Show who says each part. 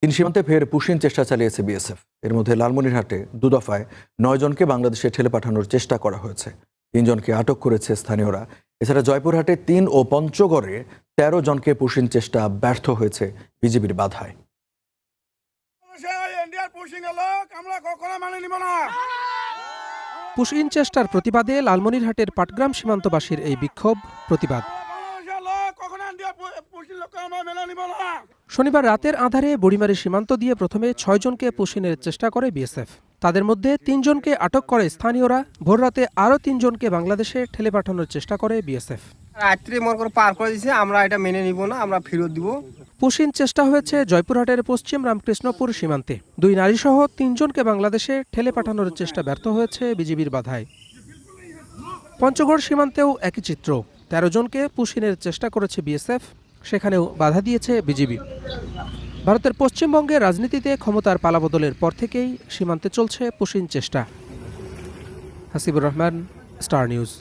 Speaker 1: তিন সীমান্তে ফের পুশিন চেষ্টা চালিয়েছে বিএসএফ। এর মধ্যে লালমনিরহাটে দুদফায় 9 জনকে বাংলাদেশে ঠেলে পাঠানোর চেষ্টা করা হয়েছে। 3 জনকে আটক করেছে স্থানীয়রা। এছাড়া জয়পুরহাটে 3 ও পঞ্চগড়ে 13 জনকে পুশিন চেষ্টা ব্যর্থ হয়েছে বিজিবির বাধায়।
Speaker 2: পুশিন চেষ্টার প্রতিবাদে লালমনিরহাটের পাটগ্রাম সীমান্তবাসীর এই বিক্ষোভ প্রতিবাদ। শনিবার রাতের আঁধারে বুড়িমারি সীমান্ত দিয়ে প্রথমে 6 জনকে পুশিনের চেষ্টা করে বিএসএফ। তাদের মধ্যে 3 জনকে আটক করে স্থানীয়রা। ভোররাতে আরও 3 জনকে বাংলাদেশে ঠেলে পাঠানোর চেষ্টা করে বিএসএফ।
Speaker 3: রাত্রি মনে করে পার করে দিয়েছে, আমরা এটা মেনে নিব না, আমরা ফেরত দিব।
Speaker 2: পুশিন চেষ্টা হয়েছে জয়পুরহাটের পশ্চিম রামকৃষ্ণপুর সীমান্তে। 2 নারীসহ 3 জনকে বাংলাদেশে ঠেলে পাঠানোর চেষ্টা ব্যর্থ হয়েছে বিজিবির বাধায়। পঞ্চগড় সীমান্তেও একই চিত্র। 13 জনকে পুশিনের চেষ্টা করেছে বিএসএফ, সেখানেও বাধা দিয়েছে বিজিবি। ভারতের পশ্চিমবঙ্গে রাজনীতিতে ক্ষমতার পালাবদলের পর থেকেই সীমান্তে চলছে পুশিন চেষ্টা। Hasibur Rahman, star news.